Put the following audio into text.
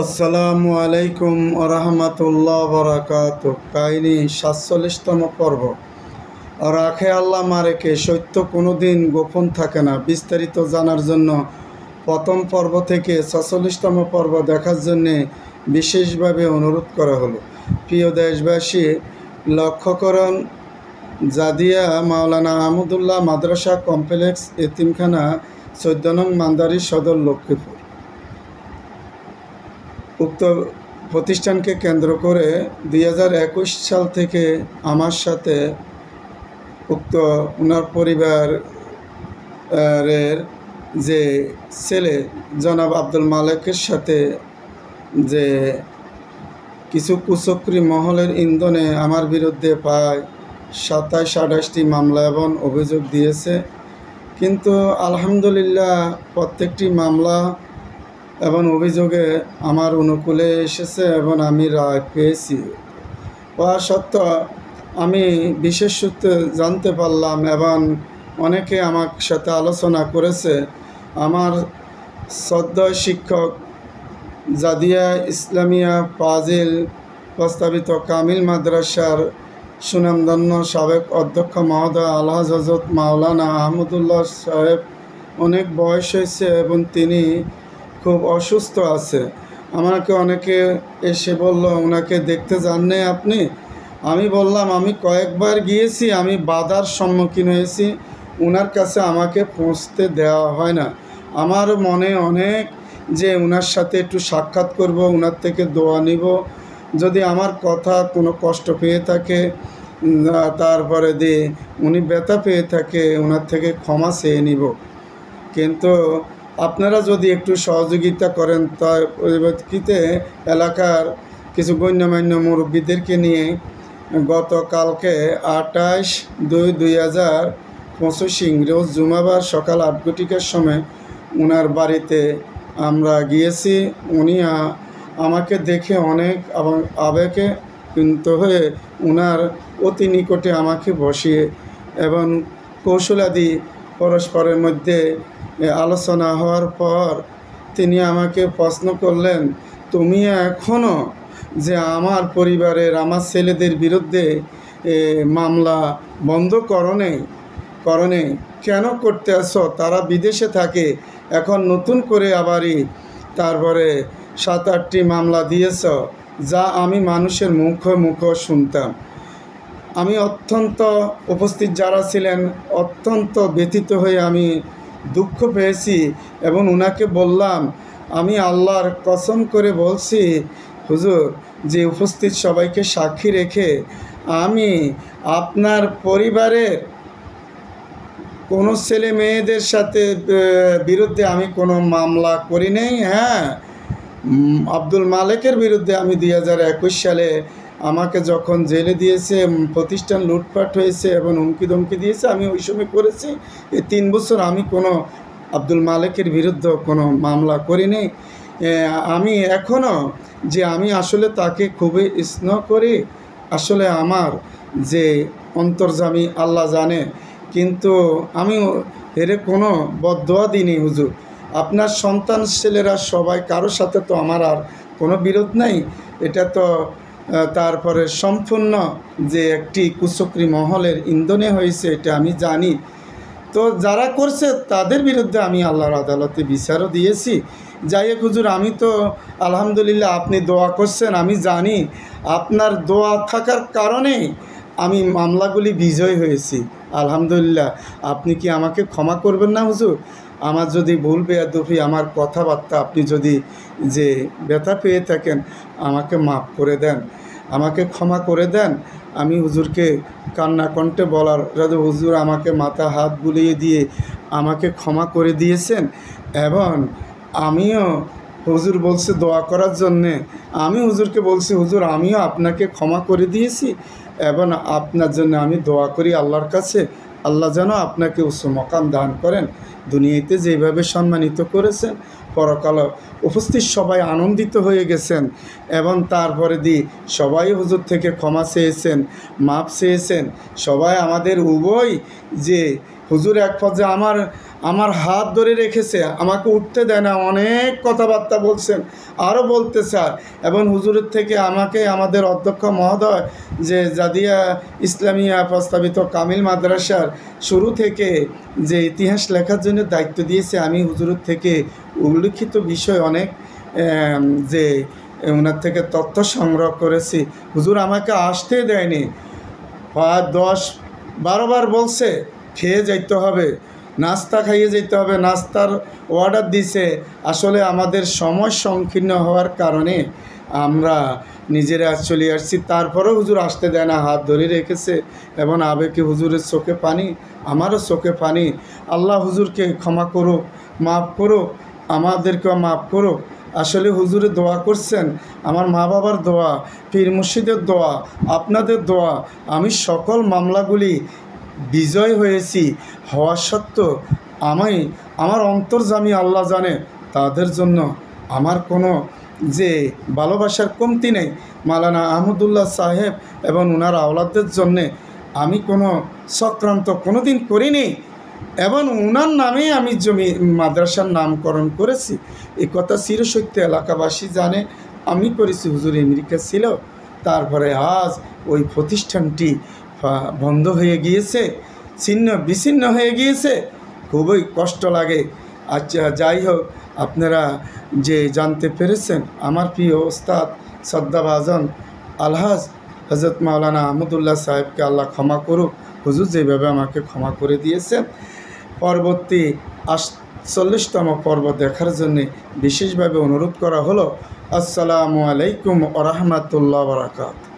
আসসালামু আলাইকুম আরহামাতুল্লাহ বারাকাত। কাহিনী ৪৭তম পর্ব। রাখে আল্লাহ মারেকে, সত্য কোনো দিন গোপন থাকে না। বিস্তারিত জানার জন্য প্রথম পর্ব থেকে ৪৬তম পর্ব দেখার জন্যে বিশেষভাবে অনুরোধ করা হলো। প্রিয় দেশবাসী, লক্ষ্য করুন, জাদিয়া মাওলানা আহমদুল্লাহ মাদ্রাসা কমপ্লেক্স, এতিমখানা, ১৪ নং মান্দারি সদর, লক্ষ্মীপুর। উক্ত প্রতিষ্ঠানকে কেন্দ্র করে ২০২১ সাল থেকে আমার সাথে উক্ত ওনার পরিবারের যে ছেলে জনাব আব্দুল মালেকের সাথে যে কিছু কুচক্রী মহলের ইন্ধনে আমার বিরুদ্ধে প্রায় ২৭-২৮টি মামলা এবং অভিযোগ দিয়েছে। কিন্তু আলহামদুলিল্লাহ প্রত্যেকটি মামলা এবং অভিযোগে আমার অনুকূলে এসেছে এবং আমি রায় পেয়েছি। হওয়া সত্ত্বেও আমি বিশেষ সূত্রে জানতে পারলাম এবং অনেকে আমার সাথে আলোচনা করেছে, আমার শ্রদ্ধেয় শিক্ষক জাদিয়া ইসলামিয়া ফাজিল প্রস্তাবিত কামিল মাদ্রাসার সুনামধন্য সাবেক অধ্যক্ষ মহোদয় আলহাজ হযরত মাওলানা আহমদুল্লাহ সাহেব অনেক বয়স হয়েছে এবং তিনি খুব অসুস্থ আছে। আমাকে অনেকে এসে বলল, ওনাকে দেখতে যাননি আপনি? আমি বললাম, আমি কয়েকবার গিয়েছি, আমি বাধার সম্মুখীন হয়েছি, ওনার কাছে আমাকে পৌঁছতে দেওয়া হয় না। আমার মনে অনেক যে ওনার সাথে একটু সাক্ষাৎ করব, ওনার থেকে দোয়া নিব, যদি আমার কথা কোনো কষ্ট পেয়ে থাকে, তারপরে দিয়ে উনি ব্যথা পেয়ে থাকে, ওনার থেকে ক্ষমা চেয়ে নিব। কিন্তু আপনারা যদি একটু সহযোগিতা করেন, তার পরিপ্রেক্ষিতে এলাকার কিছু গণ্যমান্য মুরব্বীদেরকে নিয়ে গতকালকে ২৮/২/২০২৫ রোজ জুমাবার সকাল ৮ ঘটিকার সময় ওনার বাড়িতে আমরা গিয়েছি। উনি আমাকে দেখে অনেক আবেগে কিন্তু হয়ে ওনার অতি নিকটে আমাকে বসিয়ে এবং কৌশলাদি পরস্পরের মধ্যে আলোচনা হওয়ার পর তিনি আমাকে প্রশ্ন করলেন, তুমি এখনও যে আমার পরিবারের আমার ছেলেদের বিরুদ্ধে মামলা বন্ধ করো নেই, কেন করতে আসো? তারা বিদেশে থাকে, এখন নতুন করে আবারই তারপরে ৭-৮টি মামলা দিয়েছ, যা আমি মানুষের মুখে শুনতাম। আমি অত্যন্ত, উপস্থিত যারা ছিলেন, অত্যন্ত ব্যথিত হয়ে আমি দুঃখ পেয়েছি এবং ওনাকে বললাম, আমি আল্লাহর কসম করে বলছি হুজুর, যে উপস্থিত সবাইকে সাক্ষী রেখে আমি আপনার পরিবারের কোনো ছেলে মেয়েদের সাথে বিরুদ্ধে আমি কোনো মামলা করি নাই। হ্যাঁ, আব্দুল মালেকের বিরুদ্ধে আমি ২০২১ সালে আমাকে যখন জেলে দিয়েছে, প্রতিষ্ঠান লুটপাট হয়েছে এবং হুমকি ধমকি দিয়েছে, আমি ওই সময় করেছি। এই ৩ বছর আমি কোনো আব্দুল মালেকের বিরুদ্ধে কোনো মামলা করিনি। আমি এখনও যে আমি আসলে তাকে খুবই স্নেহ করি, আসলে আমার যে অন্তর্যামী আল্লাহ জানে, কিন্তু আমি এর কোনো বদদোয়া দিইনি হুজুর। আপনার সন্তান ছেলেরা সবাই, কারোর সাথে তো আমার আর কোনো বিরোধ নাই। এটা তো তারপরে সম্পূর্ণ যে একটি কুচক্রী মহলের ইন্ধনে হয়েছে, এটা আমি জানি। তো যারা করছে তাদের বিরুদ্ধে আমি আল্লাহর আদালতে বিচারও দিয়েছি। যাই হোক হুজুর, আমি তো আলহামদুলিল্লাহ, আপনি দোয়া করছেন, আমি জানি আপনার দোয়া থাকার কারণে আমি মামলাগুলি বিজয় হয়েছি। আলহামদুলিল্লাহ, আপনি কি আমাকে ক্ষমা করবেন না হুজুর? আমার যদি ভুল বেয়াদবি, আমার কথাবার্তা আপনি যদি যে ব্যথা পেয়ে থাকেন, আমাকে মাফ করে দেন, আমাকে ক্ষমা করে দেন। আমি হুজুরকে কান্না কণ্ঠে বলার, যাতে হুজুর আমাকে মাথা হাত বুলিয়ে দিয়ে আমাকে ক্ষমা করে দিয়েছেন এবং আমিও, হুজুর বলছে দোয়া করার জন্যে, আমি হুজুরকে বলছি, হুজুর আমিও আপনাকে ক্ষমা করে দিয়েছি এবং আপনার জন্য আমি দোয়া করি আল্লাহর কাছে, আল্লাহ যেন আপনাকে উচ্চ মকাম দান করেন। দুনিয়াতে যেভাবে সম্মানিত করেছেন, পরকালে উপস্থিত সবাই আনন্দিত হয়ে গেছেন এবং তারপরে সবাই হুজুর থেকে ক্ষমা চেয়েছেন, মাপ চেয়েছেন। সবাই আমাদের উভয় যে হুজুর এক পর্যায়ে আমার হাত ধরে রেখেছে, আমাকে উঠতে দেয় না, অনেক কথাবার্তা বলছেন, আরও বলতে স্যার। এবং হুজুরের থেকে আমাকে আমাদের অধ্যক্ষ মহোদয় যে জাদিয়া ইসলামিয়া প্রস্তাবিত কামিল মাদ্রাসার শুরু থেকে যে ইতিহাস লেখার জন্য দায়িত্ব দিয়েছে, আমি হুজুরের থেকে উল্লিখিত বিষয় অনেক যে ওনার থেকে তথ্য সংগ্রহ করেছি। হুজুর আমাকে আসতে দেয়নি, 10-12 বার বলছে খেয়ে যাইতে হবে, নাস্তা খাইয়ে যেতে হবে, নাস্তার অর্ডার দিছে। আসলে আমাদের সময় সংকীর্ণ হওয়ার কারণে আমরা নিজেরা চলে আসছি, তারপরেও হুজুর আসতে দেয় না, হাত ধরে রেখেছে। এবং আবেগে হুজুরের চোখে পানি, আমারও চোখে পানি। আল্লাহ হুজুরকে ক্ষমা করুক, মাফ করুক, আমাদেরকেও মাফ করুক। আসলে হুজুরে দোয়া করছেন, আমার মা বাবার দোয়া, পীর মুর্শিদের দোয়া, আপনাদের দোয়া, আমি সকল মামলাগুলি বিজয় হয়েছি। হওয়া সত্ত্বেও আমার অন্তর্যামী আল্লাহ জানে, তাদের জন্য আমার কোনো যে ভালোবাসার কমতি নেই। মাওলানা আহমদুল্লাহ সাহেব এবং ওনার আওলাদদের জন্যে আমি কোনো চক্রান্ত কোনো দিন করিনি, এবং ওনার নামেই আমি জমি মাদ্রাসার নামকরণ করেছি। এই কথা চিরসত্য, এলাকাবাসী জানে আমি করেছি। হুজুর আমেরিকা ছিল, তারপরে আজ ওই প্রতিষ্ঠানটি বন্ধ হয়ে গিয়েছে, ছিন্ন বিচ্ছিন্ন হয়ে গিয়েছে, খুবই কষ্ট লাগে। আচ্ছা, যাই হোক, আপনারা যে জানতে পেরেছেন, আমার প্রিয় ওস্তাদ শ্রদ্ধাভাজন আলহাজ হজরত মাওলানা আহমদুল্লাহ সাহেবকে আল্লাহ ক্ষমা করুক। হুজুর যেভাবে আমাকে ক্ষমা করে দিয়েছেন, পরবর্তী 48তম পর্ব দেখার জন্যে বিশেষভাবে অনুরোধ করা হলো। আসসালামু আলাইকুম ওয়া রাহমাতুল্লাহি ওয়া বারাকাতুহু।